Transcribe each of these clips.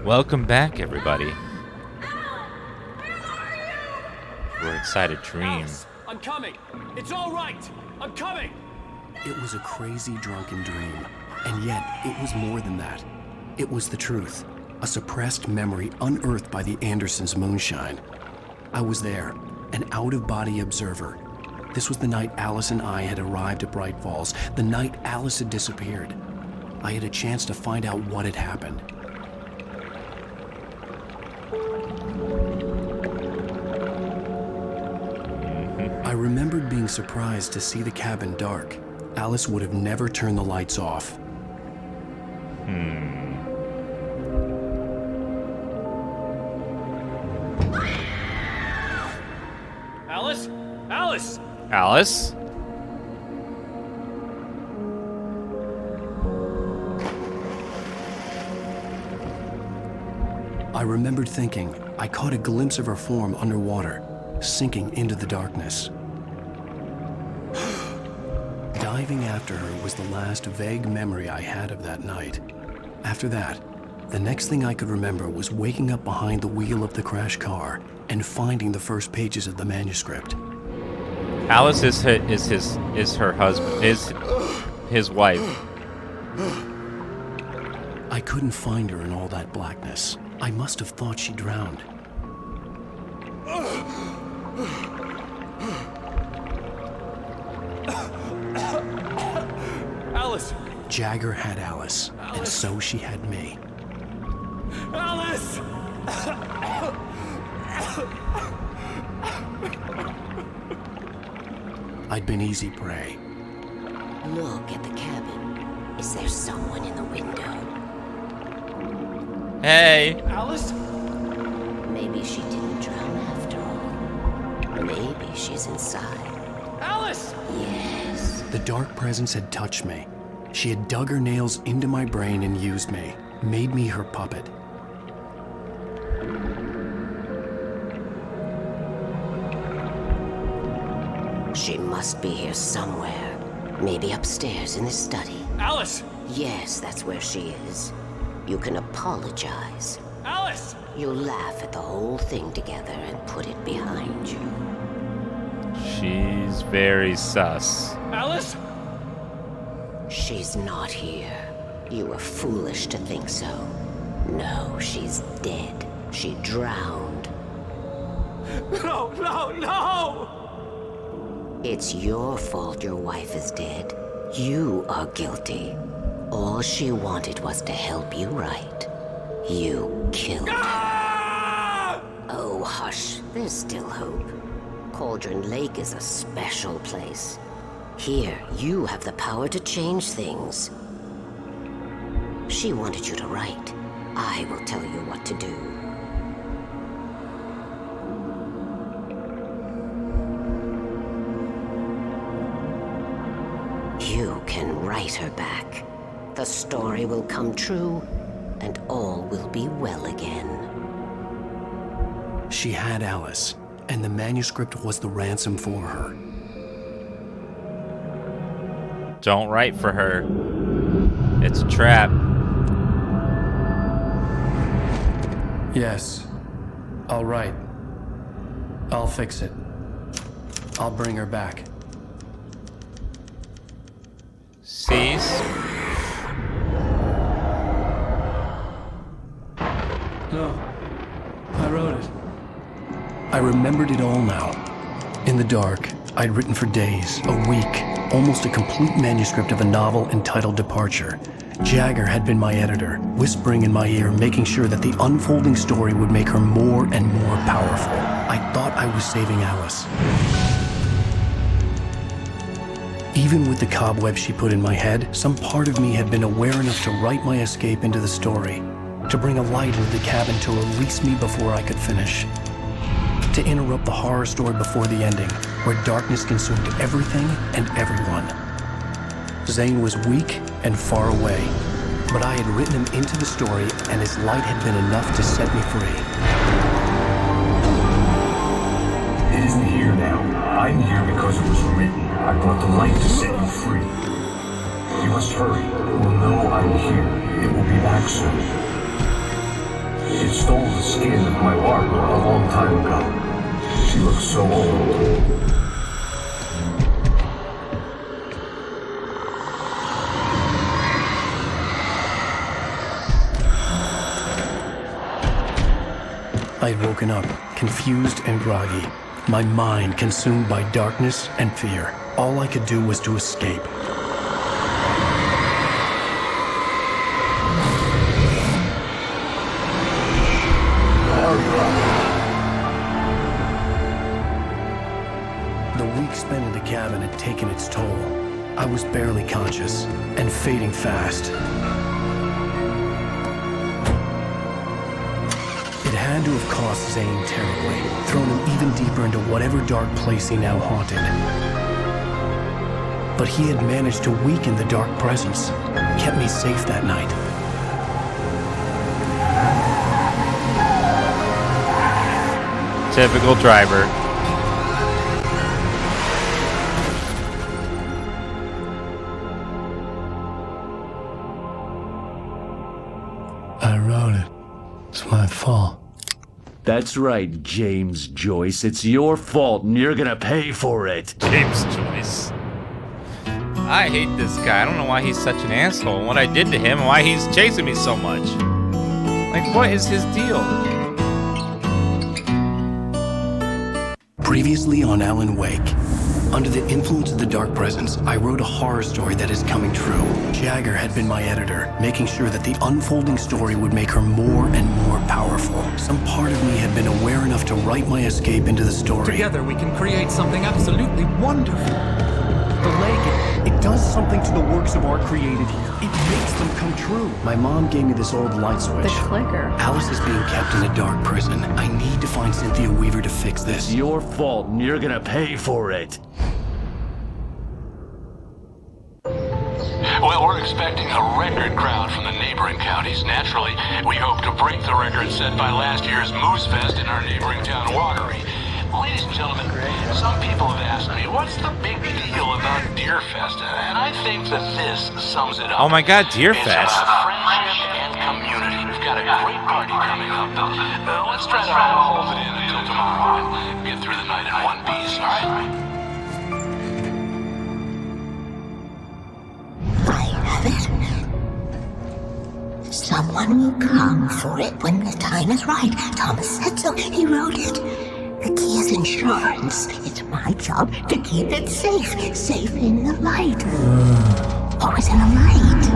Welcome back, everybody. We're inside a dream. Alice, I'm coming. It's all right. I'm coming. It was a crazy, drunken dream. And yet, it was more than that. It was the truth. A suppressed memory unearthed by the Andersons' moonshine. I was there, an out-of-body observer. This was the night Alice and I had arrived at Bright Falls, the night Alice had disappeared. I had a chance to find out what had happened. I remembered being surprised to see the cabin dark. Alice would have never turned the lights off. Alice? Alice! Alice? I remembered thinking I caught a glimpse of her form underwater, sinking into the darkness. Diving after her was the last vague memory I had of that night. After that, the next thing I could remember was waking up behind the wheel of the crashed car and finding the first pages of the manuscript. Alice is her husband, is his wife. I couldn't find her in all that blackness. I must have thought she drowned. Alice! Jagger had Alice, and so she had me. Alice! I'd been easy prey. Look at the cabin. Is there someone in the window? Hey! Alice? Maybe she didn't drown after all. Maybe she's inside. Alice! Yes. The dark presence had touched me. She had dug her nails into my brain and used me, made me her puppet. She must be here somewhere. Maybe upstairs in the study. Alice! Yes, that's where she is. You can apologize. Alice! You'll laugh at the whole thing together and put it behind you. She's very sus. Alice? She's not here. You were foolish to think so. No, she's dead. She drowned. No, no, no! It's your fault your wife is dead. You are guilty. All she wanted was to help you right. You killed her. Ah! Oh, hush. There's still hope. Cauldron Lake is a special place. Here, you have the power to change things. She wanted you to write. I will tell you what to do. You can write her back. The story will come true, and all will be well again. She had Alice, and the manuscript was the ransom for her. Don't write for her. It's a trap. Yes, I'll write. I'll fix it. I'll bring her back. Cease. No, I wrote it. I remembered it all now. In the dark, I'd written for days, a week, almost a complete manuscript of a novel entitled Departure. Jagger had been my editor, whispering in my ear, making sure that the unfolding story would make her more and more powerful. I thought I was saving Alice. Even with the cobwebs she put in my head, some part of me had been aware enough to write my escape into the story, to bring a light into the cabin to release me before I could finish, to interrupt the horror story before the ending, where darkness consumed everything and everyone. Zane was weak and far away, but I had written him into the story, and his light had been enough to set me free. It isn't here now. I'm here because it was written. I brought the light to set you free. You must hurry. It will know I'm here. It will be back soon. She stole the skin of my art a long time ago. She looks so old. I had woken up, confused and groggy, my mind consumed by darkness and fear. All I could do was to escape. The week spent in the cabin had taken its toll. I was barely conscious and fading fast. It had to have cost Zane terribly, thrown him even deeper into whatever dark place he now haunted. But he had managed to weaken the dark presence, kept me safe that night. Typical driver. I wrote it. It's my fault. That's right, James Joyce. It's your fault, and you're gonna pay for it. James Joyce. I hate this guy. I don't know why he's such an asshole, and what I did to him, and why he's chasing me so much. Like, what is his deal? Previously on Alan Wake. Under the influence of the dark presence, I wrote a horror story that is coming true. Jagger had been my editor, making sure that the unfolding story would make her more and more powerful. Some part of me had been aware enough to write my escape into the story. Together we can create something absolutely wonderful. The lake, it does something to the works of art created here. It makes them come true. My mom gave me this old light switch. The clicker. Alice is being kept in a dark prison. I need to find Cynthia Weaver to fix this. It's your fault, and you're gonna pay for it. Well, we're expecting a record crowd from the neighboring counties. Naturally, we hope to break the record set by last year's Moose Fest in our neighboring town, Watery. Ladies and gentlemen, some people have asked me, what's the big deal about Deer Fest? And I think that this sums it up. Oh my God, Deer Fest. It's about friendship and community. We've got a great party coming up. Let's try to hold it in until tomorrow and get through the night in one piece, all right? Someone will come for it when the time is right. Thomas said so. He wrote it. The key is insurance. It's my job to keep it safe. Safe in the light. Always in the light.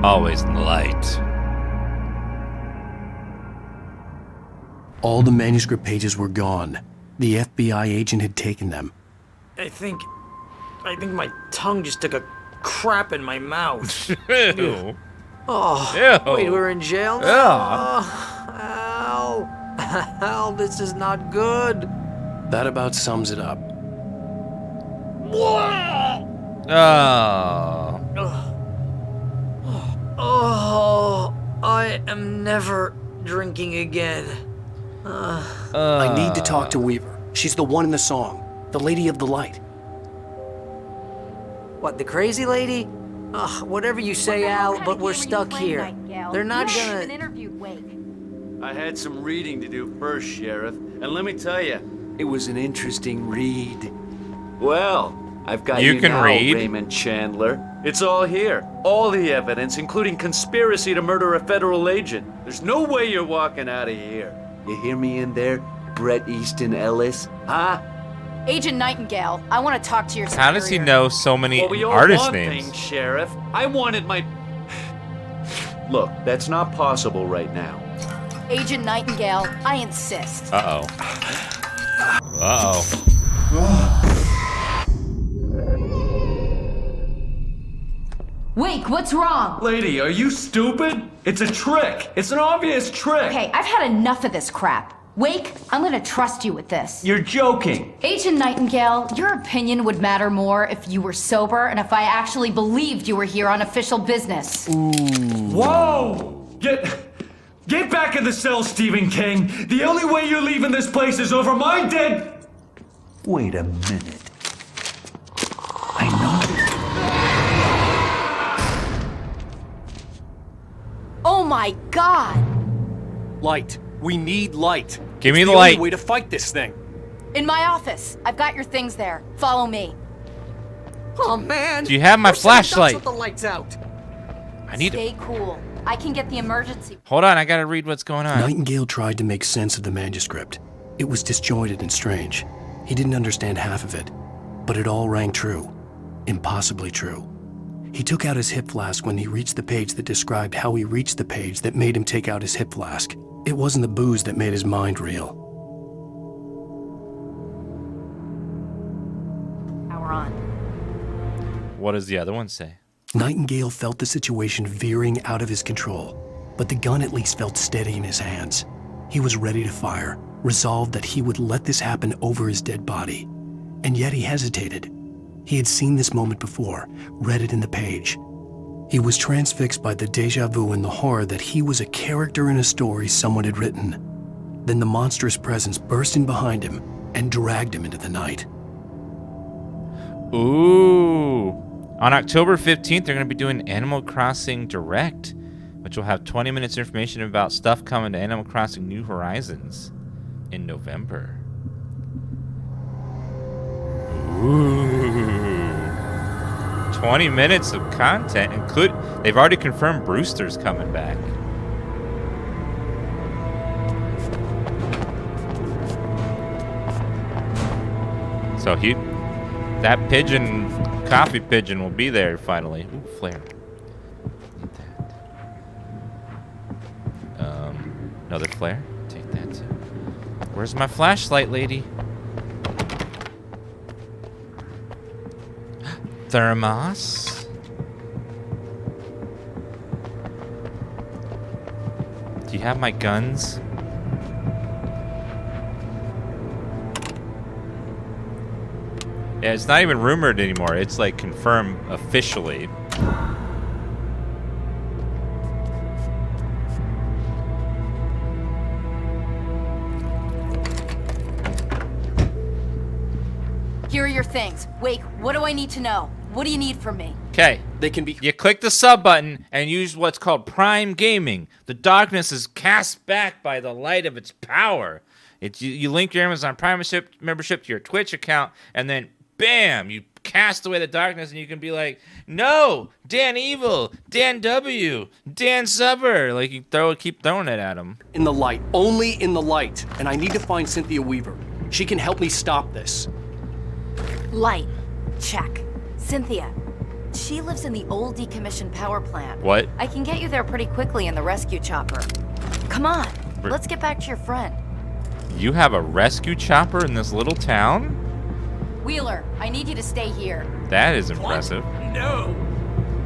Always in the light. All the manuscript pages were gone. The FBI agent had taken them. I think my tongue just took a crap in my mouth. Ew. Oh, Ew. wait, we're in jail now? Yeah. Oh, Al, this is not good. That about sums it up. Oh. Oh, I am never drinking again. I need to talk to Weaver. She's the one in the song. The Lady of the Light. What, the crazy lady? Ugh, whatever you say, Al, but we're stuck here. They're not gonna... interviewed Wake. I had some reading to do first, Sheriff, and let me tell you, it was an interesting read. Well, I've got You you can now, read? Raymond Chandler. It's all here. All the evidence, including conspiracy to murder a federal agent. There's no way you're walking out of here. You hear me in there, Bret Easton Ellis? Huh? Agent Nightingale, I want to talk to your superior. How does he know so many Well, we all artist want names? things, Sheriff. I wanted my... Look, that's not possible right now. Agent Nightingale, I insist. Uh-oh. Uh-oh. Wake, what's wrong? Lady, are you stupid? It's a trick. It's an obvious trick. Okay, I've had enough of this crap. Wake, I'm gonna trust you with this. You're joking. Agent Nightingale, your opinion would matter more if you were sober and if I actually believed you were here on official business. Whoa! Get back in the cell, Stephen King. The only way you're leaving this place is over my dead... Wait a minute. I know. Oh my god! Light. We need light. Give me the only light. way to fight this thing. In my office. I've got your things there. Follow me. Oh man! Do you have my We're sitting ducks flashlight? with the lights out. I need Stay cool. I can get the emergency. Hold on, I gotta read what's going on. Nightingale tried to make sense of the manuscript. It was disjointed and strange. He didn't understand half of it, but it all rang true. Impossibly true. He took out his hip flask when he reached the page that described how he reached the page that made him take out his hip flask. It wasn't the booze that made his mind reel. Power on. What does the other one say? Nightingale felt the situation veering out of his control, but the gun at least felt steady in his hands. He was ready to fire, resolved that he would let this happen over his dead body. And yet he hesitated. He had seen this moment before, read it in the page. He was transfixed by the déjà vu and the horror that he was a character in a story someone had written. Then the monstrous presence burst in behind him and dragged him into the night. Ooh. On October 15th, they're going to be doing Animal Crossing Direct, which will have 20 minutes information about stuff coming to Animal Crossing New Horizons in November. Ooh. 20 minutes of content. They've already confirmed Brewster's coming back. So that pigeon, coffee pigeon, will be there finally. Ooh, flare. Need that. Another flare. Take that too. Where's my flashlight, lady? Thermos. Do you have my guns? Yeah, it's not even rumored anymore. It's like confirmed officially. Here are your things. Wake, what do I need to know? What do you need from me? Okay. They can be. You click the sub button and use what's called Prime Gaming. The darkness is cast back by the light of its power. You link your Amazon Prime membership to your Twitch account, and then bam, you cast away the darkness, and you can be like, no, Dan Evil, Dan W, Dan Subber. Like, you keep throwing it at him. In the light, only in the light. And I need to find Cynthia Weaver. She can help me stop this. Light. Check. Cynthia. She lives in the old decommissioned power plant. What? I can get you there pretty quickly in the rescue chopper. Come on, let's get back to your friend. You have a rescue chopper in this little town? Wheeler, I need you to stay here. That is impressive. What? No.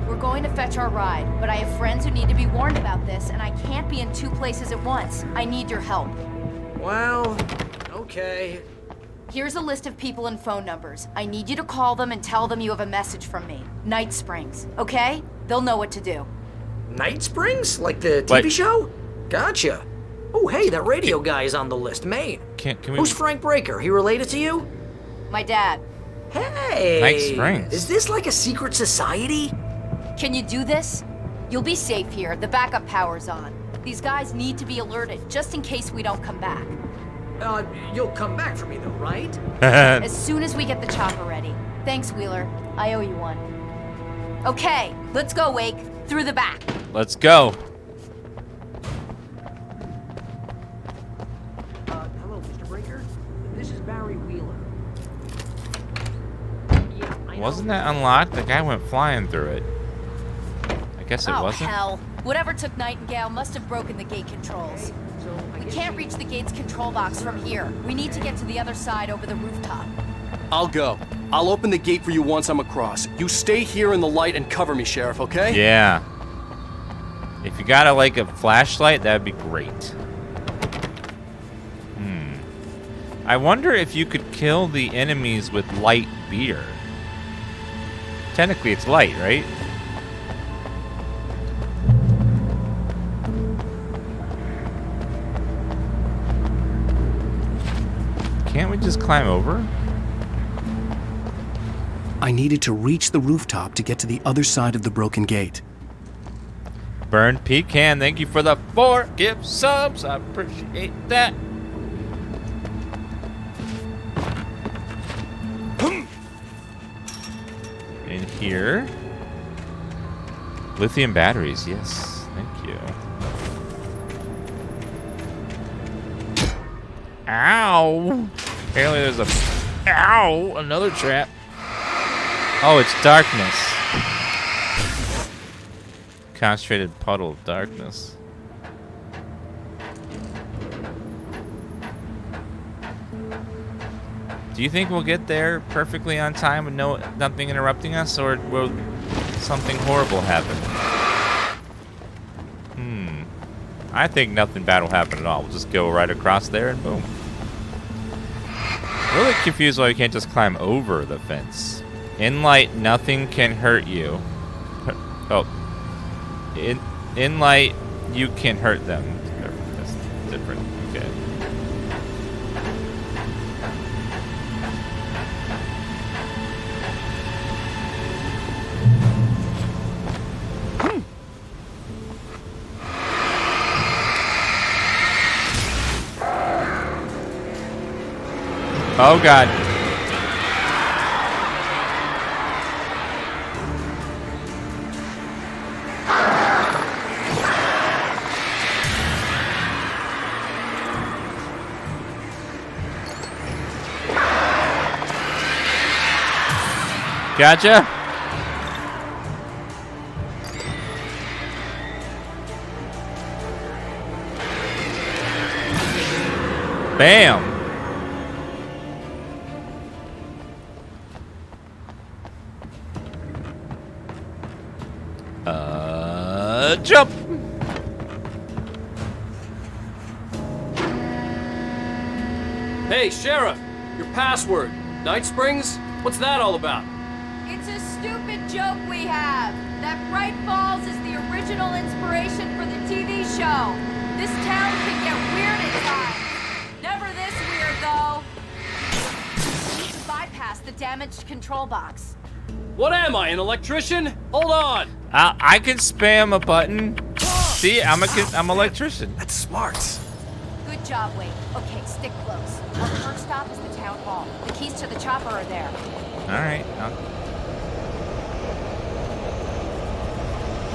We're going to fetch our ride, but I have friends who need to be warned about this, and I can't be in two places at once. I need your help. Well, okay. Here's a list of people and phone numbers. I need you to call them and tell them you have a message from me. Night Springs, okay? They'll know what to do. Night Springs? Like the TV show? Gotcha. Oh, hey, that radio guy is on the list. Maine. Can we... Who's Frank Breaker? He related to you? My dad. Hey! Night Springs. Is this like a secret society? Can you do this? You'll be safe here. The backup power's on. These guys need to be alerted, just in case we don't come back. You'll come back for me though, right? As soon as we get the chopper ready. Thanks, Wheeler. I owe you one. Okay, let's go, Wake. Through the back. Let's go. Hello, Mr. Breaker. This is Barry Wheeler. Yeah, I know. Wasn't that unlocked? The guy went flying through it. I guess it wasn't. Oh, hell. Whatever took Nightingale must have broken the gate controls. We can't reach the gate's control box from here. We need to get to the other side over the rooftop. I'll go. I'll open the gate for you once I'm across. You stay here in the light and cover me, Sheriff, okay? Yeah. If you got a flashlight, that'd be great. I wonder if you could kill the enemies with light beer. Technically, it's light, right? Can't we just climb over? I needed to reach the rooftop to get to the other side of the broken gate. Burned Pecan, thank you for the 4 gift subs. I appreciate that. In here. Lithium batteries, yes. Thank you. Ow! Apparently there's a... Ow! Another trap. Oh, it's darkness. Concentrated puddle of darkness. Do you think we'll get there perfectly on time with nothing interrupting us, or will something horrible happen? I think nothing bad will happen at all. We'll just go right across there and boom. Really confused why we can't just climb over the fence. In light, nothing can hurt you. Oh. In light, you can hurt them. That's different. Okay. Oh God. Gotcha. Bam. Jump. Hey, Sheriff, your password. Night Springs? What's that all about? It's a stupid joke we have. That Bright Falls is the original inspiration for the TV show. This town can get weird at times. Never this weird, though. We need to bypass the damaged control box. What am I, an electrician? Hold on. I can spam a button. See, I'm an electrician. That's smart. Good job, Wade. Okay, stick close. Our first stop is the town hall. The keys to the chopper are there. All right.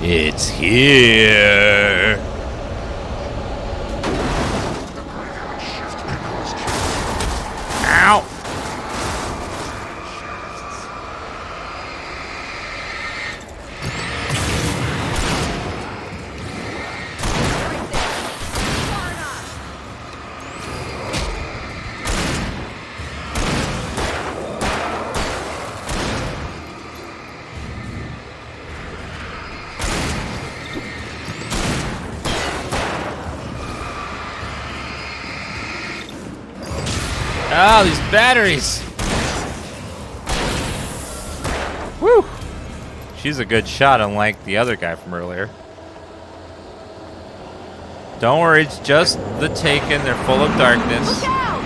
It's here. Ow. Oh, these batteries. Woo. She's a good shot, unlike the other guy from earlier. Don't worry, it's just the Taken. They're full of darkness. Look out!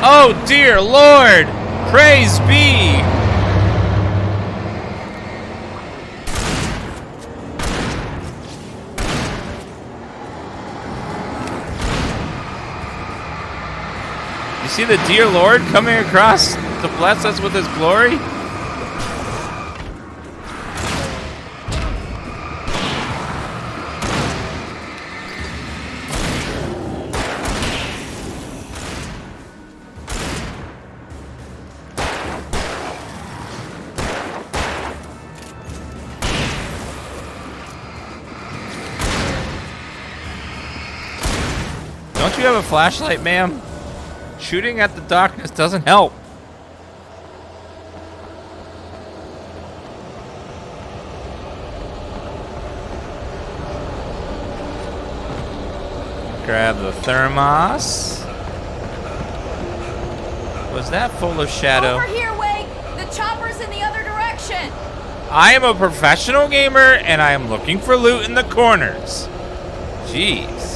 Oh, dear Lord! Praise be! You see the dear Lord coming across to bless us with his glory? Don't you have a flashlight, ma'am? Shooting at the darkness doesn't help. Grab the thermos. Was that full of shadow? Over here, Wade! The chopper's in the other direction! I am a professional gamer and I am looking for loot in the corners. Jeez.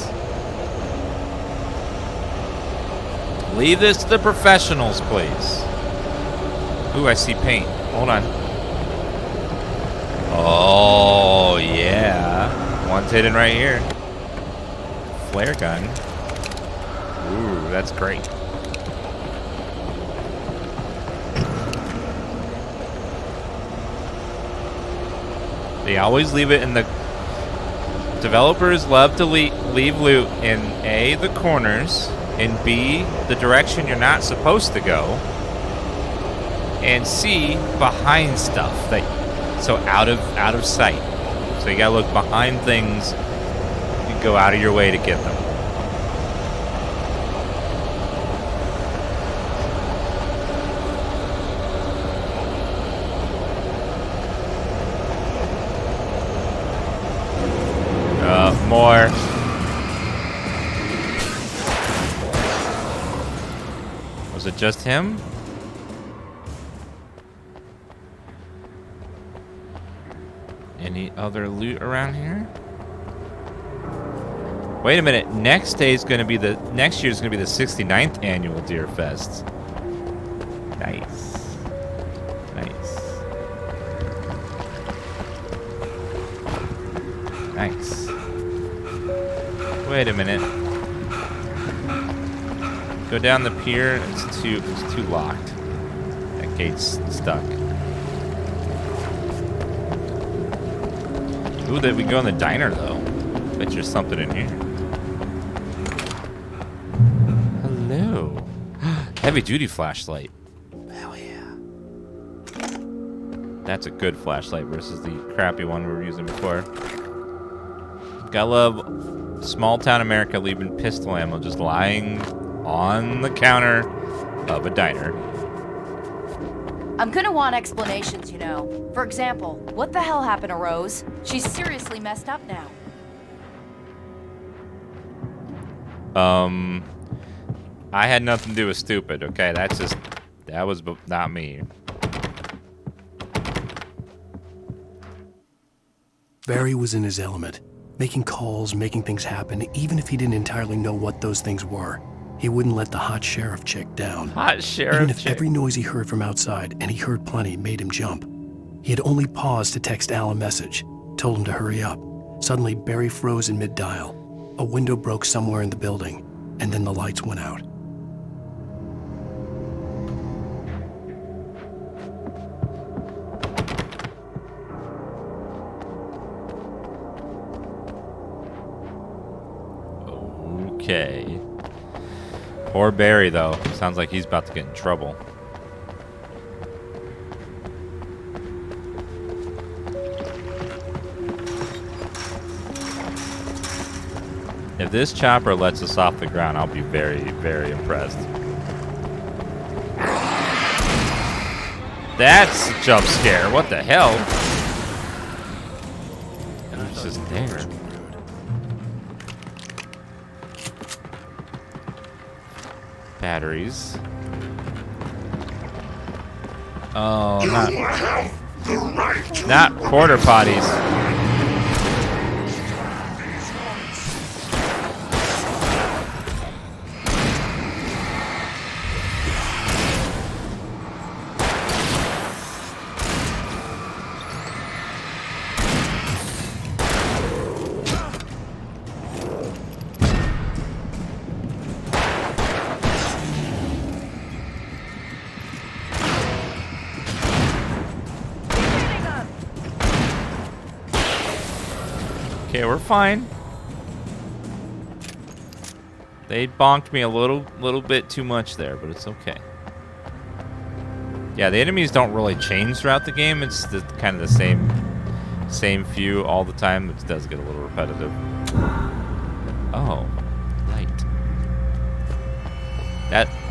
Leave this to the professionals, please. Ooh, I see paint. Hold on. Oh, yeah. One's hidden right here. Flare gun. Ooh, that's great. They always leave it in the... Developers love to leave loot in A, the corners, and B, the direction you're not supposed to go, and C, behind stuff, so out of sight. So you gotta look behind things. You go out of your way to get them. More. Was it just him? Any other loot around here? Wait a minute. Next year's gonna be the 69th annual Deer Fest. Nice. Nice. Wait a minute. Go down the pier. It's too locked. That gate's stuck. Ooh, that we go in the diner though. Bet there's something in here. Hello. Heavy duty flashlight. Hell yeah. That's a good flashlight versus the crappy one we were using before. Gotta love small town America leaving pistol ammo just lying on the counter of a diner. I'm gonna want explanations, you know. For example, what the hell happened to Rose? She's seriously messed up now. I had nothing to do with stupid, okay? That was not me. Barry was in his element, making calls, making things happen, even if he didn't entirely know what those things were. He wouldn't let the hot sheriff chick down. Hot sheriff Even if chick. every noise he heard from outside, and he heard plenty, made him jump. He had only paused to text Al a message, told him to hurry up. Suddenly, Barry froze in mid-dial. A window broke somewhere in the building, and then the lights went out. Okay. Poor Barry, though. Sounds like he's about to get in trouble. If this chopper lets us off the ground, I'll be very, very impressed. That's a jump scare. What the hell? It's just there. Batteries. Oh, not porta potties. Okay, we're fine. They bonked me a little bit too much there, but it's okay. Yeah, the enemies don't really change throughout the game. It's kind of the same few all the time. It does get a little repetitive. Oh, light.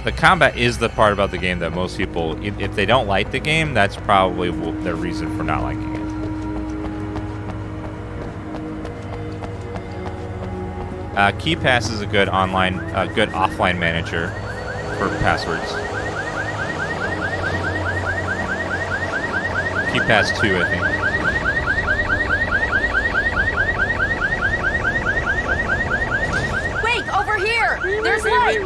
The combat is the part about the game that most people, if they don't like the game, that's probably their reason for not liking it. KeyPass is a good offline manager for passwords. KeyPass 2, I think. Wait, over here! There's light!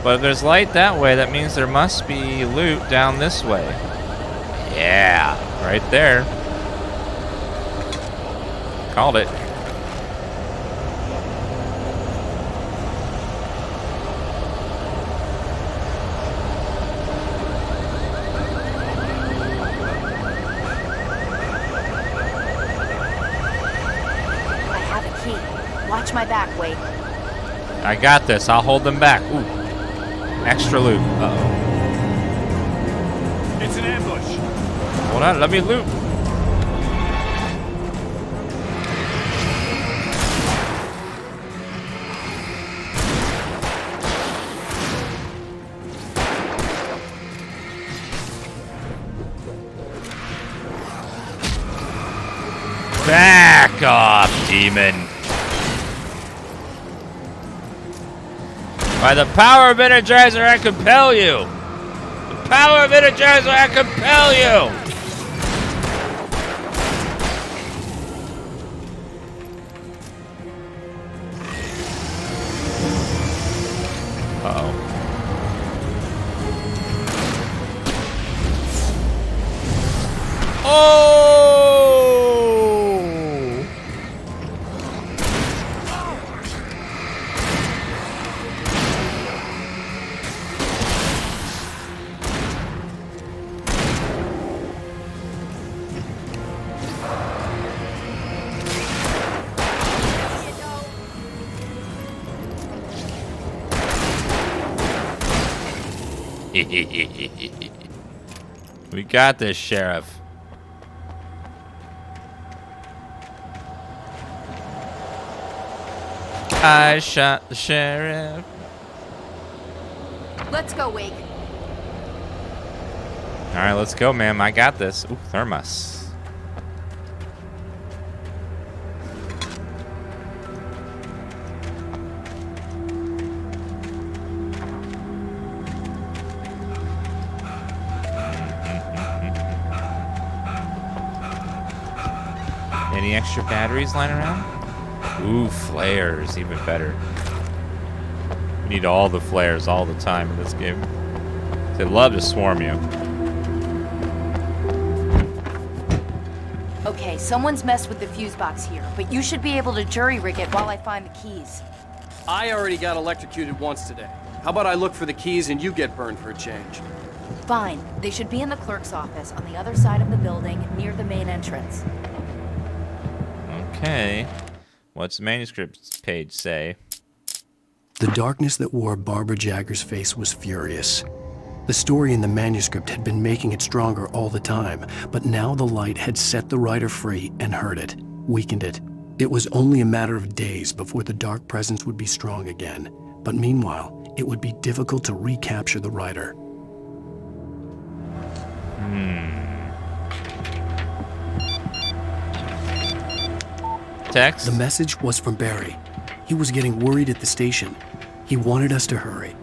But if there's light that way, that means there must be loot down this way. Yeah, right there. Called it. I have a key. Watch my back, Wade. I got this. I'll hold them back. Ooh. Extra loot. Uh-oh. It's an ambush. Hold on. Let me loot. Back off, demon. By the power of Energizer, I compel you. The power of Energizer, I compel you. Uh-oh. Oh! We got this, Sheriff. I shot the sheriff. Let's go, Wake. All right, let's go, ma'am. I got this. Ooh, thermos. Any extra batteries lying around? Ooh, flares, even better. We need all the flares all the time in this game. They love to swarm you. Okay, someone's messed with the fuse box here, but you should be able to jury-rig it while I find the keys. I already got electrocuted once today. How about I look for the keys and you get burned for a change? Fine. They should be in the clerk's office on the other side of the building, near the main entrance. Okay. What's the manuscript page say? The darkness that wore Barbara Jagger's face was furious. The story in the manuscript had been making it stronger all the time, but now the light had set the writer free and hurt it, weakened it. It was only a matter of days before the dark presence would be strong again, but meanwhile, it would be difficult to recapture the writer. Text? The message was from Barry. He was getting worried at the station. He wanted us to hurry.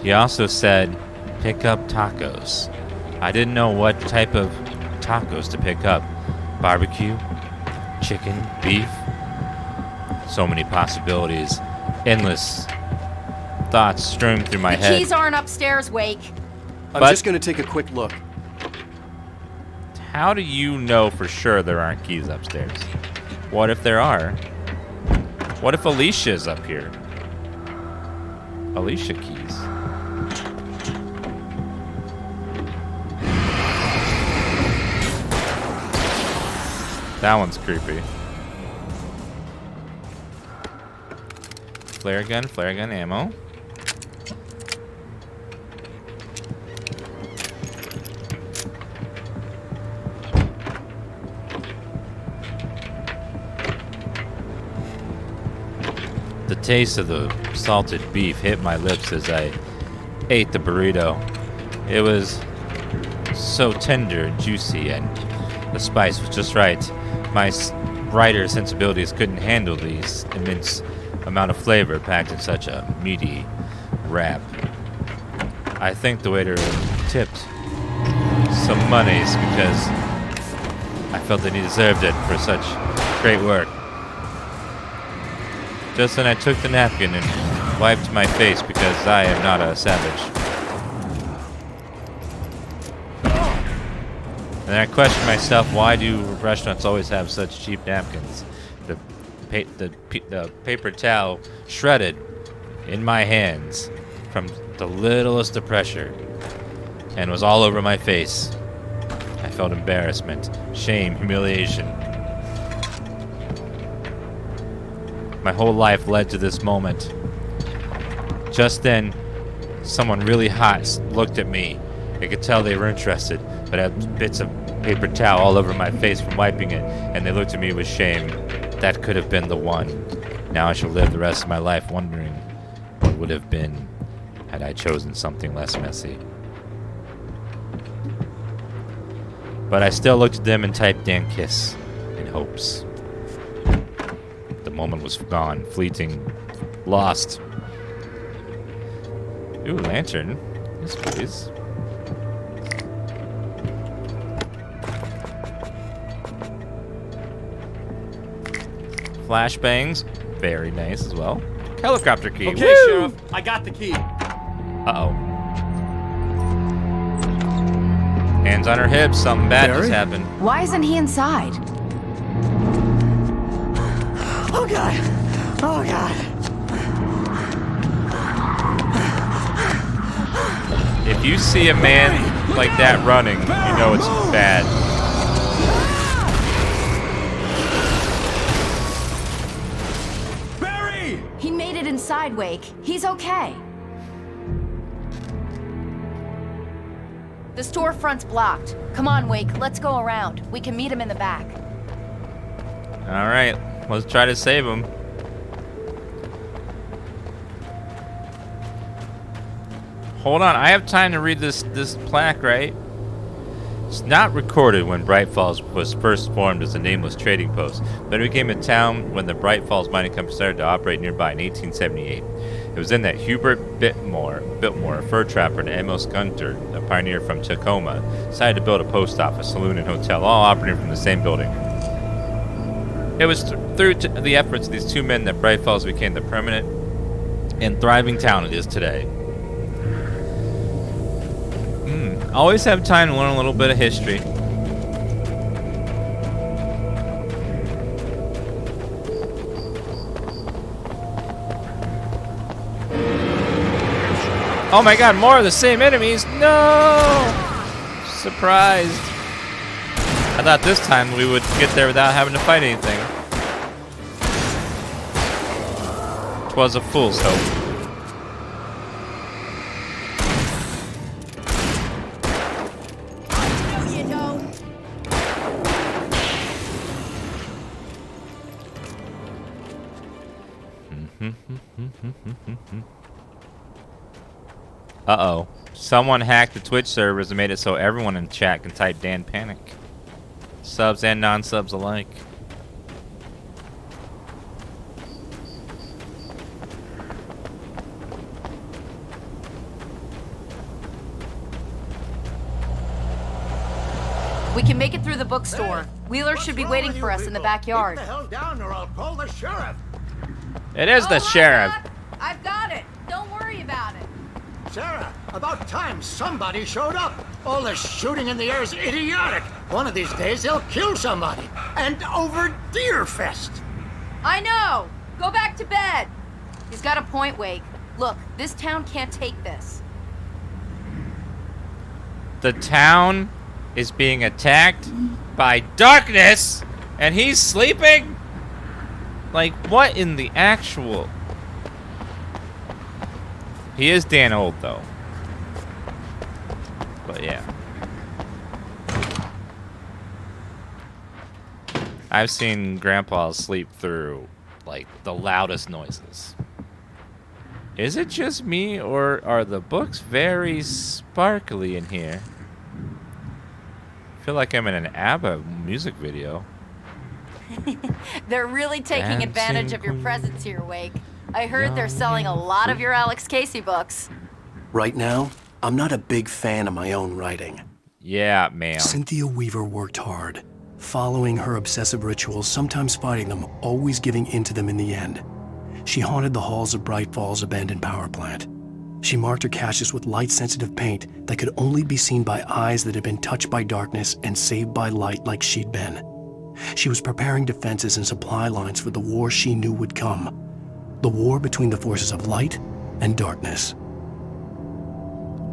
He also said, pick up tacos. I didn't know what type of tacos to pick up. Barbecue? Chicken? Beef? So many possibilities. Endless thoughts stream through my head. The keys aren't upstairs, Wake. I'm just gonna take a quick look. How do you know for sure there aren't keys upstairs? What if there are? What if Alicia's up here? Alicia keys. That one's creepy. Flare gun ammo. The taste of the salted beef hit my lips as I ate the burrito. It was so tender and juicy, and the spice was just right. My writer sensibilities couldn't handle these immense amount of flavor packed in such a meaty wrap. I think the waiter tipped some monies because I felt that he deserved it for such great work. Just then I took the napkin and wiped my face because I am not a savage. And then I questioned myself, why do restaurants always have such cheap napkins? The paper towel shredded in my hands from the littlest of pressure and was all over my face. I felt embarrassment, shame, humiliation. My whole life led to this moment. Just then, someone really hot looked at me. I could tell they were interested, but I had bits of paper towel all over my face from wiping it, and they looked at me with shame. That could have been the one. Now I shall live the rest of my life wondering what would have been had I chosen something less messy. But I still looked at them and typed Dan Kiss in hopes. The moment was gone, fleeting, lost. Ooh, lantern. Yes, please. Flashbangs, very nice as well. Helicopter key. Okay, Woo! Sheriff, I got the key. Uh-oh. Hands on her hips, something bad just happened. Why isn't he inside? Oh God! Oh God! If you see a man like that running, you know it's bad. He made it inside, Wake. He's okay. The storefront's blocked. Come on, Wake. Let's go around. We can meet him in the back. All right, let's try to save him. Hold on, I have time to read this plaque, right? It's not recorded when Bright Falls was first formed as a nameless trading post, but it became a town when the Bright Falls Mining Company started to operate nearby in 1878. It was then that Hubert Biltmore, a fur trapper, and Amos Gunter, a pioneer from Tacoma, decided to build a post office, saloon, and hotel, all operating from the same building. It was through the efforts of these two men that Bright Falls became the permanent and thriving town it is today. Always have time to learn a little bit of history. Oh my god, more of the same enemies! No! Surprised. I thought this time we would get there without having to fight anything. 'Twas a fool's hope. Uh-oh. Someone hacked the Twitch servers and made it so everyone in chat can type Dan Panic. Subs and non-subs alike. We can make it through the bookstore. Wheeler should be waiting for us in the backyard. Keep the hell down or I'll call the sheriff. It is the sheriff. I've got it. Don't worry about it. Sarah, about time somebody showed up. All this shooting in the air is idiotic. One of these days they'll kill somebody. And over Deerfest. I know. Go back to bed. He's got a point, Wake. Look, this town can't take this. The town is being attacked by darkness and he's sleeping? Like, what in the actual... He is Dan Old, though. But yeah. I've seen Grandpa sleep through, like, the loudest noises. Is it just me, or are the books very sparkly in here? I feel like I'm in an ABBA music video. They're really taking advantage of your presence here, Wake. I heard they're selling a lot of your Alex Casey books. Right now, I'm not a big fan of my own writing. Yeah, man. Cynthia Weaver worked hard, following her obsessive rituals, sometimes fighting them, always giving in to them in the end. she haunted the halls of Bright Falls' abandoned power plant. She marked her caches with light-sensitive paint that could only be seen by eyes that had been touched by darkness and saved by light like she'd been. She was preparing defenses and supply lines for the war she knew would come. The war between the forces of light and darkness.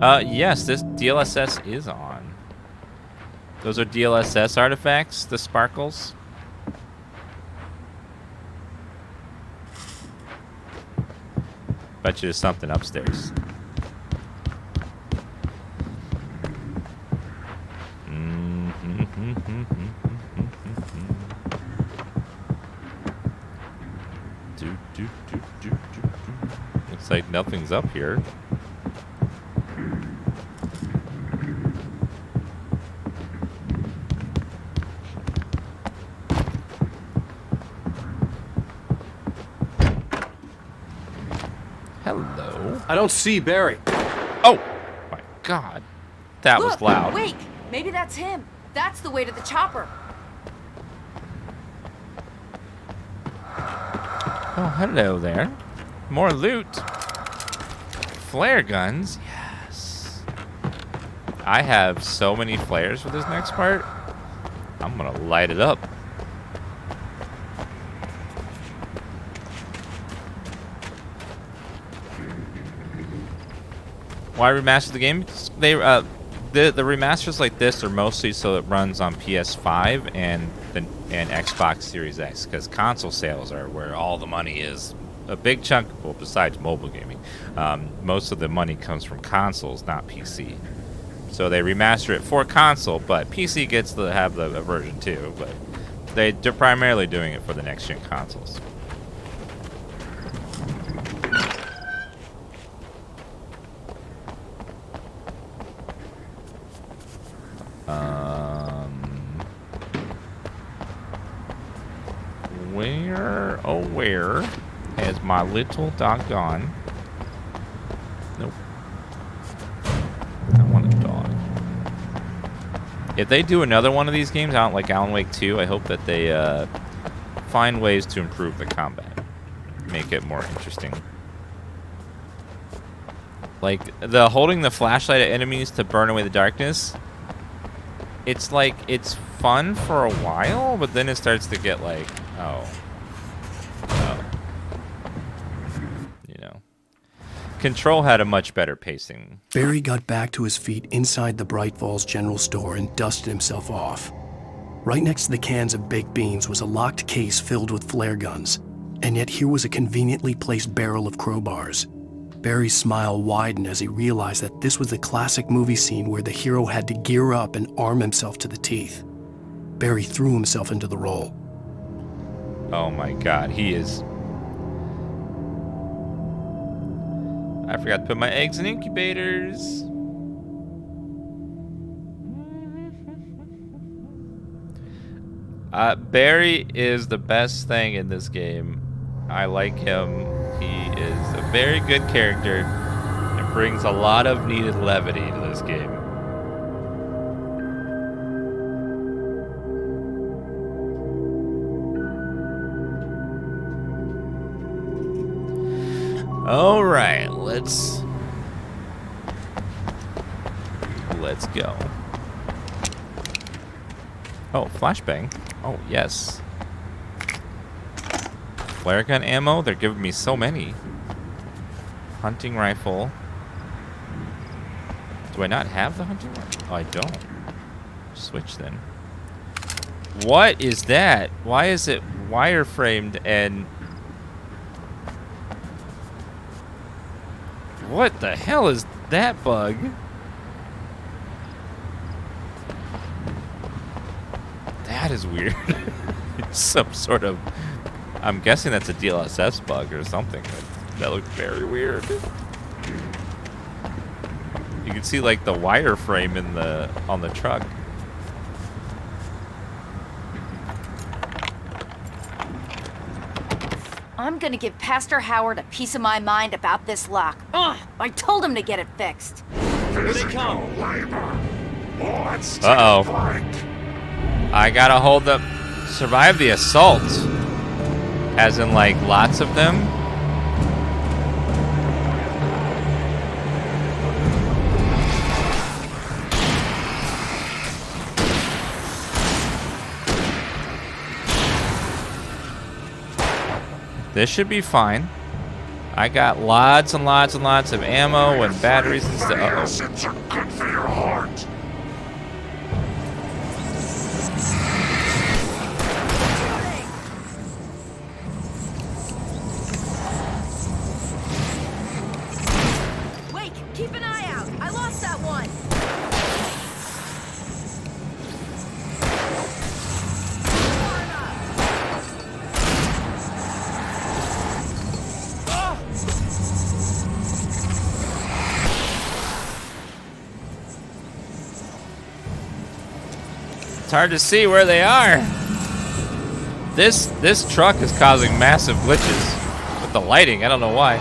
Yes, this DLSS is on. Those are DLSS artifacts, the sparkles. Bet you there's something upstairs. Looks like nothing's up here. Hello. I don't see Barry. Oh my God, that was loud. Wait, maybe that's him. That's the way to the chopper. Oh, hello there. More loot. Flare guns. Yes. I have so many flares for this next part. I'm gonna light it up. Why remaster the game? They the remasters like this are mostly so it runs on PS5 and Xbox Series X, because console sales are where all the money is. A big chunk, well, besides mobile gaming, most of the money comes from consoles, not PC. So they remaster it for console, but PC gets to have the version too. But they're primarily doing it for the next gen consoles. Where, oh where has my little dog gone? Nope. I want a dog. If they do another one of these games, I don't like Alan Wake 2, I hope that they find ways to improve the combat. Make it more interesting. Like, the holding the flashlight at enemies to burn away the darkness, it's like, it's fun for a while, but then it starts to get like, oh. You know. Control had a much better pacing. Barry got back to his feet inside the Bright Falls General Store and dusted himself off. Right next to the cans of baked beans was a locked case filled with flare guns, and yet here was a conveniently placed barrel of crowbars. Barry's smile widened as he realized that this was the classic movie scene where the hero had to gear up and arm himself to the teeth. Barry threw himself into the role. Oh my God, he is... I forgot to put my eggs in incubators. Barry is the best thing in this game. I like him. He is a very good character and brings a lot of needed levity to this game. All right, let's go. Oh, flashbang. Oh, yes. Flare gun ammo? They're giving me so many. Hunting rifle. Do I not have the hunting rifle? Oh, I don't. Switch then. What is that? Why is it wireframed and... What the hell is that bug? That is weird. It's some sort of... I'm guessing that's a DLSS bug or something. That looked very weird. You can see like the wireframe in on the truck. I'm gonna give Pastor Howard a piece of my mind about this lock. Ugh, I told him to get it fixed. Here they come. Uh-oh. I gotta hold the... Survive the assault. As in, like, lots of them? This should be fine. I got lots and lots and lots of ammo and batteries and stuff. Acids are good for your heart. Wait, keep an eye out. I lost that one. It's hard to see where they are. This truck is causing massive glitches with the lighting. I don't know why.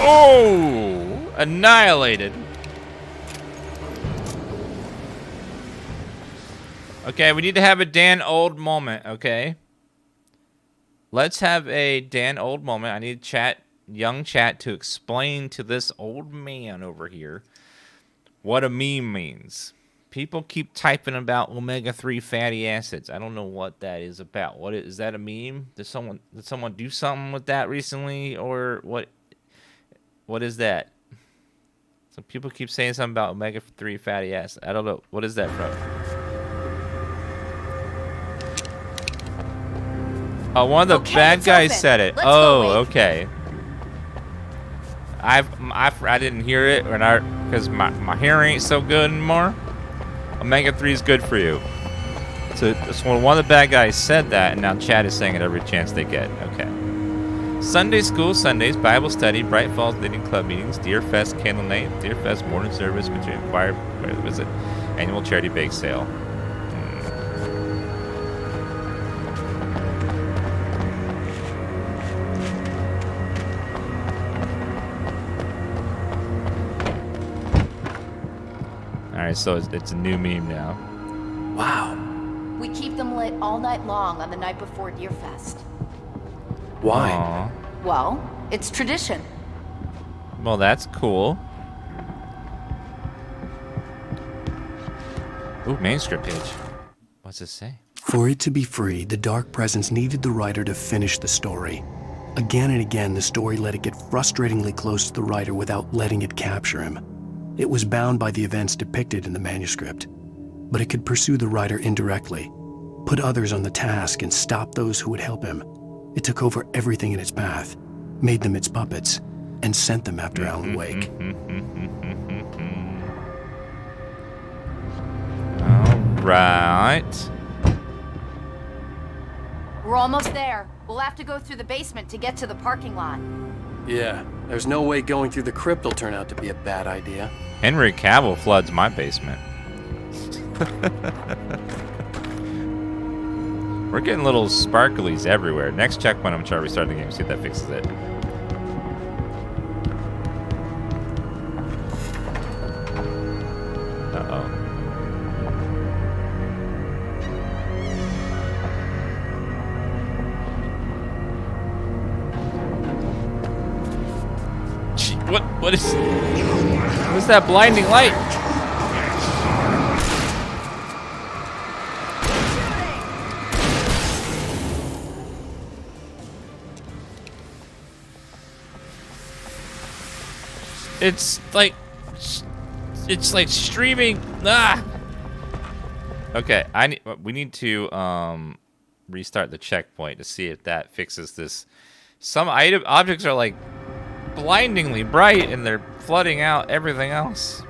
Oh, annihilated. Okay, we need to have a Dan Old moment, okay? Let's have a Dan Old moment. I need young chat to explain to this old man over here what a meme means. People keep typing about omega-3 fatty acids. I don't know what that is about. Is that a meme? Did someone do something with that recently, or what? What is that? Some people keep saying something about omega-3 fatty acid. I don't know. What is that from? Oh, one of the bad guys said it. Oh, okay. I didn't hear it because my hearing ain't so good anymore. Omega-3 is good for you. So one of the bad guys said that, and now Chad is saying it every chance they get. Okay. Sunday school Sundays, Bible study, Bright Falls Knitting Club meetings, Deer Fest candle night, Deer Fest morning service, between choir visit, annual charity bake sale. Alright, so it's a new meme now. Wow. We keep them lit all night long on the night before Deer Fest. Why? Aww. Well, it's tradition. Well, that's cool. Ooh, Manuscript page. What's it say? For it to be free, the Dark Presence needed the writer to finish the story. Again and again, the story let it get frustratingly close to the writer without letting it capture him. It was bound by the events depicted in the manuscript, but it could pursue the writer indirectly, put others on the task, and stop those who would help him. It took over everything in its path, made them its puppets, and sent them after Alan Wake. All right. We're almost there. We'll have to go through the basement to get to the parking lot. Yeah, there's no way going through the crypt will turn out to be a bad idea. Henry Cavill floods my basement. We're getting little sparklies everywhere. Next checkpoint, I'm going to try to restart the game, see if that fixes it. Uh-oh. Gee, what is that blinding light? It's like streaming. Ah. Okay, we need to restart the checkpoint to see if that fixes this. Some objects are like blindingly bright and they're flooding out everything else.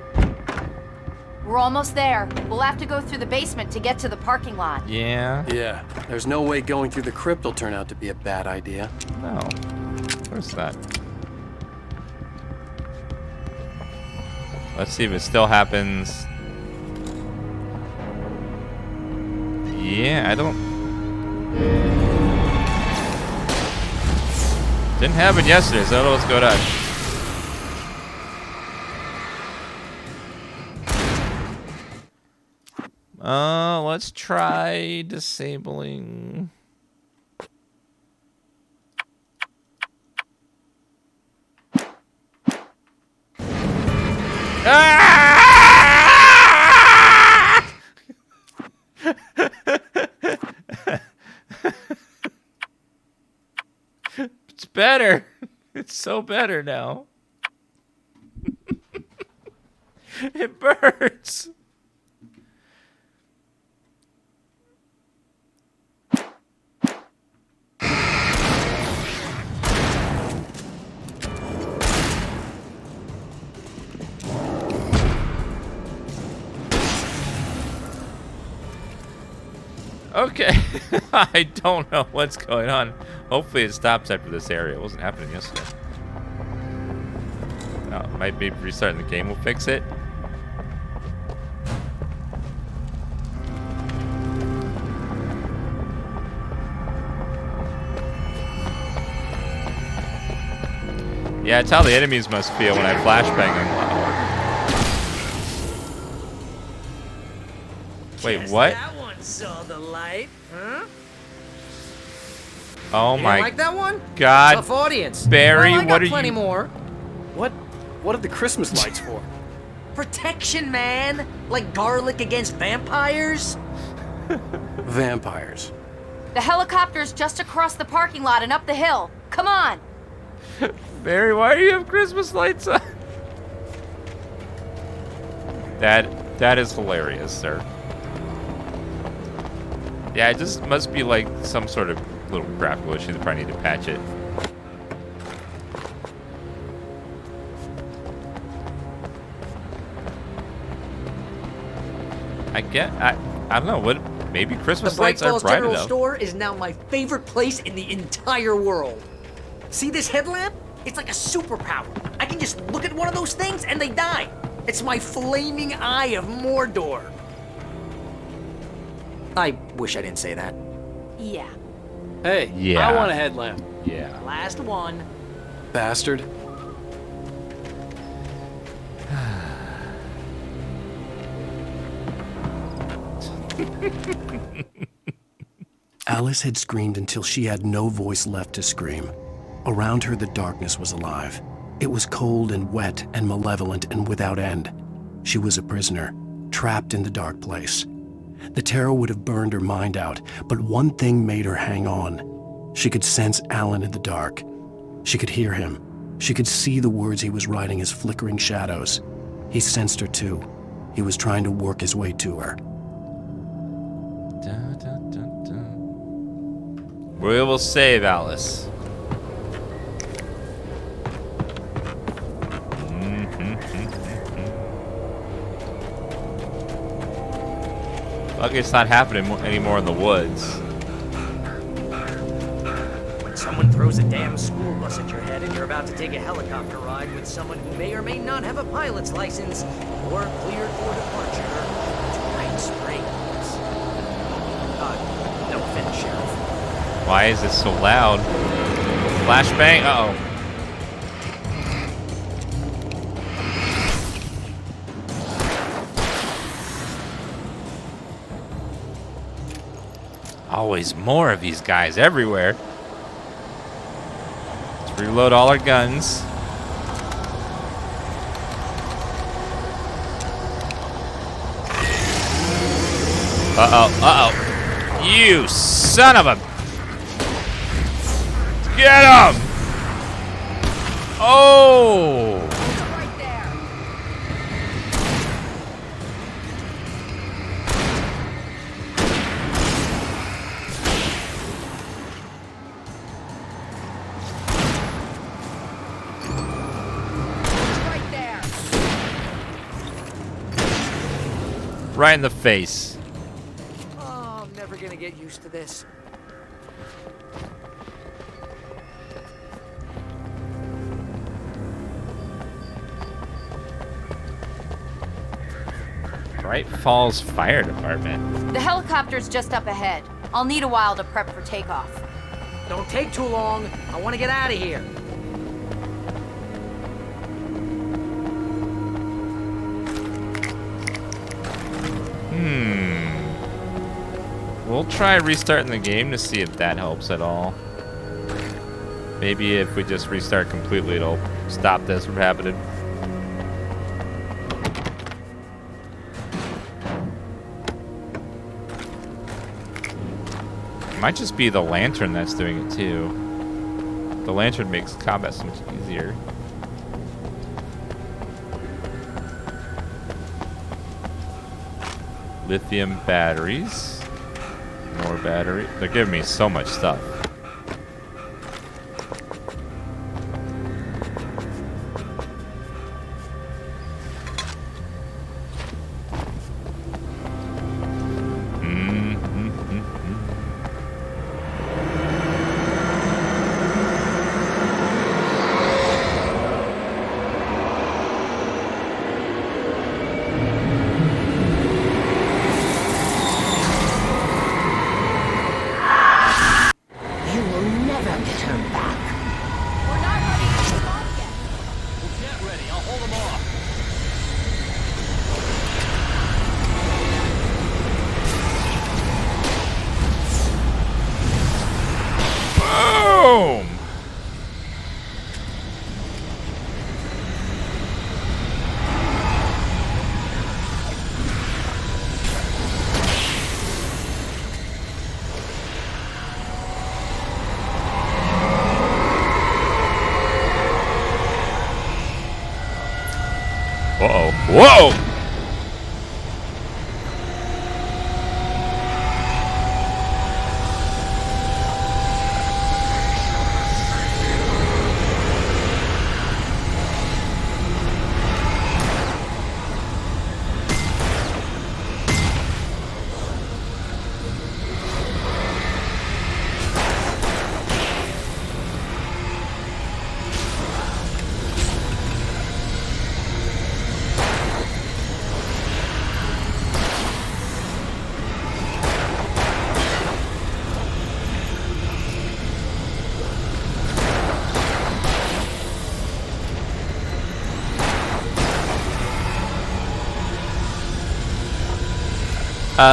We're almost there. We'll have to go through the basement to get to the parking lot. Yeah. Yeah, there's no way going through the crypt will turn out to be a bad idea. No. Where's that? Let's see if it still happens. Yeah, I don't... Didn't happen yesterday, so I don't know what's going on. Let's try disabling... Ah! It's better. It's so better now. It burns. Okay, I don't know what's going on. Hopefully it stops after this area. It wasn't happening yesterday. Oh, it might be restarting the game will fix it. Yeah, it's how the enemies must feel when I flashbang them. Wait, what? That one saw the light, huh? Oh You my like that one? God. Tough audience. Barry, well, I got what are plenty you? more. What are the Christmas lights for? Protection, man. Like garlic against vampires. Vampires. The helicopter's just across the parking lot and up the hill. Come on. Barry, why do you have Christmas lights on? That is hilarious, sir. Yeah, it just must be like some sort of little graphical issue. They probably need to patch it. I don't know what. Maybe Christmas The Bright lights are Falls bright General enough. Store is now my favorite place in the entire world. See this headlamp? It's like a superpower. I can just look at one of those things and they die. It's my flaming eye of Mordor. I wish I didn't say that. Yeah. Hey, Yeah. I want a headlamp. Yeah. Last one. Bastard. Alice had screamed until she had no voice left to scream. Around her, the darkness was alive. It was cold and wet and malevolent and without end. She was a prisoner, trapped in the dark place. The terror would have burned her mind out, but one thing made her hang on. She could sense Alan in the dark. She could hear him. She could see the words he was writing as flickering shadows. He sensed her too. He was trying to work his way to her. We will save Alice. Lucky it's not happening anymore in the woods. When someone throws a damn school bus at your head and you're about to take a helicopter ride with someone who may or may not have a pilot's license or cleared for departure to Night Springs. No offense, Sheriff. Why is it so loud? Flashbang? Uh-oh. Always more of these guys everywhere. Let's reload all our guns. Uh-oh, uh-oh. You son of a... Get him! Oh! Right there. Right there. Right in the face. Oh, I'm never gonna get used to this. Bright Falls Fire Department. The helicopter's just up ahead. I'll need a while to prep for takeoff. Don't take too long. I want to get out of here. We'll try restarting the game to see if that helps at all. Maybe if we just restart completely, it'll stop this from happening. It might just be the lantern that's doing it too. The lantern makes combat so much easier. Lithium batteries. More battery. They're giving me so much stuff. Uh-oh. Whoa!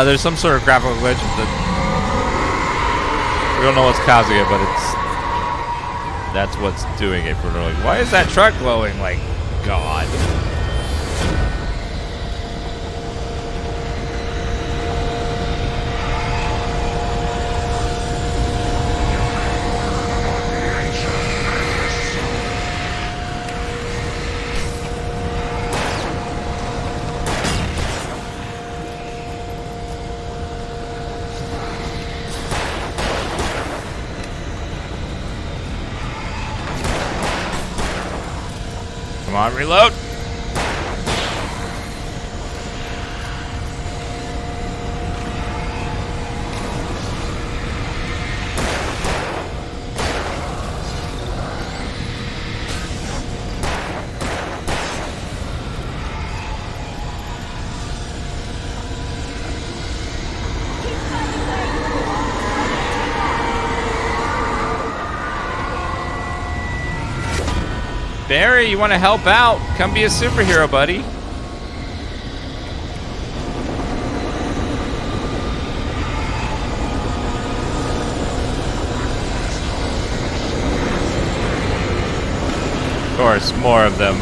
There's some sort of graphical glitch that we don't know what's causing it, but that's what's doing it. We're like, why is that truck glowing like God? Come on, reload. Barry, you want to help out? Come be a superhero, buddy. Of course, more of them.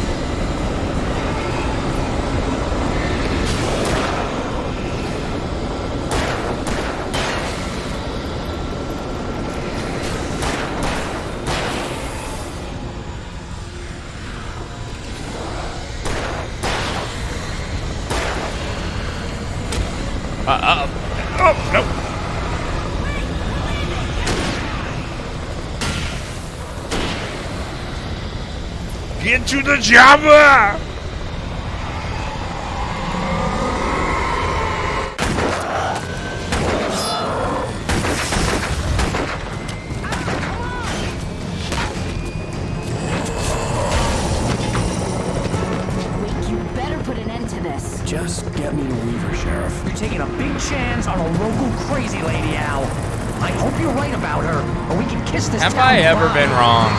Oh, no. Get to the chopper! You better put an end to this. Just get me to Weaver Al. I hope you're right about her, or we can kiss this Have town I ever dry. been wrong?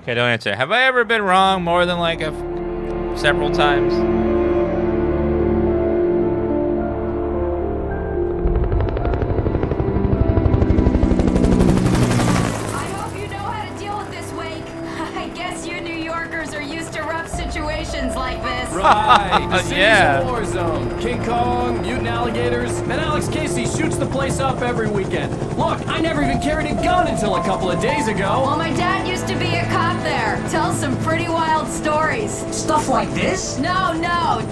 Okay, don't answer. Have I ever been wrong more than like several times? I hope you know how to deal with this, Wake. I guess you New Yorkers are used to rough situations like this. Right, the city's Yeah. a war zone. King Kong, mutant alligators, and Alex Casey shoots the place up every weekend. Look, I never even carried a gun until a couple of days ago. Well, my dad used to be a cop there. Tells some pretty wild stories. Stuff like this? No,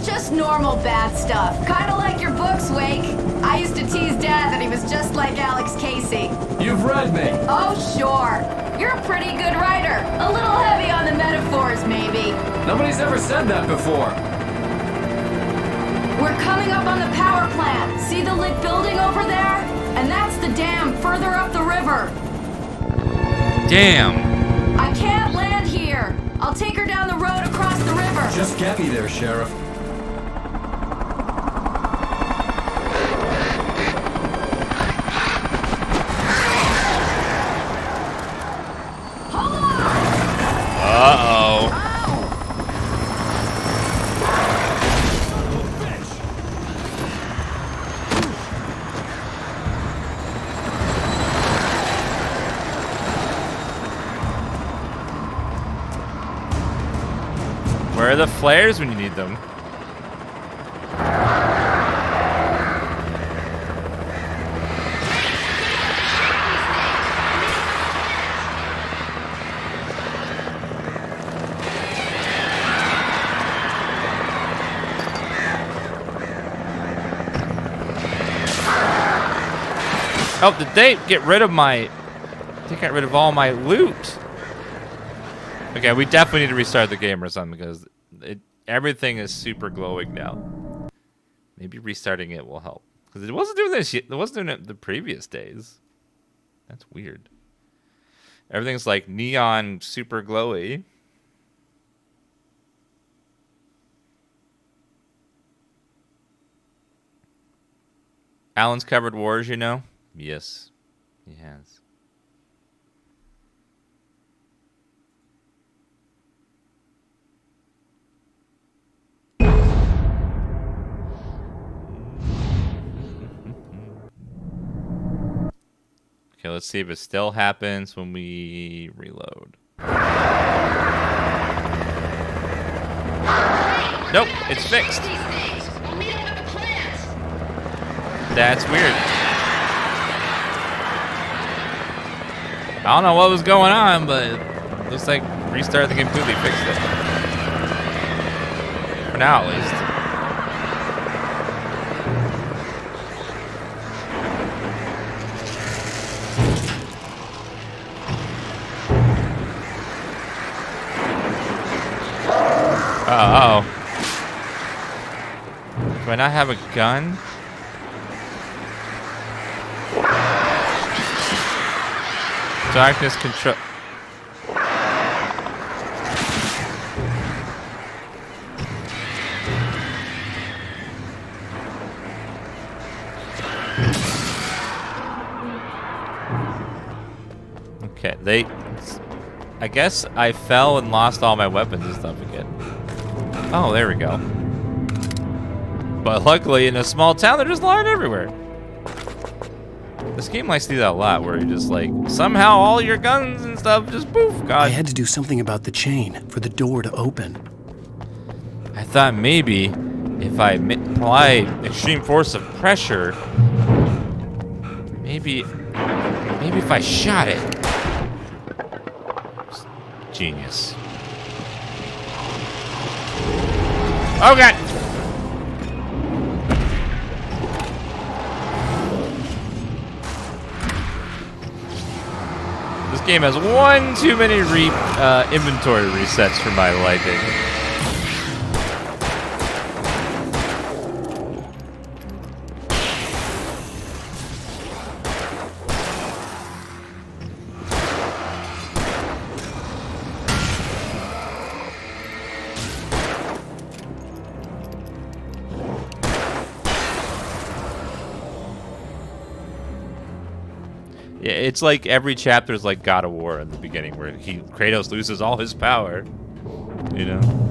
just normal bad stuff. Kinda like your books, Wake. I used to tease Dad that he was just like Alex Casey. You've read me. Oh, sure. You're a pretty good writer. A little heavy on the metaphors, maybe. Nobody's ever said that before. We're coming up on the power plant. See the lit building over there? And that's the dam further up the river. Damn. I can't land here. I'll take her down the road across the river. Just get me there, Sheriff. Uh-oh. Where are the flares when you need them? Oh, did they get rid of my... They got rid of all my loot. Okay, we definitely need to restart the game or something because everything is super glowing now. Maybe restarting it will help. Because it wasn't doing this. It wasn't doing it the previous days. That's weird. Everything's like neon super glowy. Alan's covered wars, you know? Yes, he has. Okay, let's see if it still happens when we reload. Nope, it's fixed. That's weird. I don't know what was going on, but it looks like restart the game completely fixed it. For now, at least. Uh-oh. Do I not have a gun? Darkness control. Okay, I guess I fell and lost all my weapons and stuff again. Oh, there we go. But luckily, in a small town, they're just lying everywhere. This game likes to do that a lot, where you just like, somehow all your guns and stuff just poof, God. I had to do something about the chain for the door to open. I thought maybe if I apply extreme force of pressure, maybe if I shot it. Genius. Oh God! This game has one too many inventory resets for my liking. Yeah, it's like every chapter is like God of War in the beginning, where Kratos loses all his power. You know.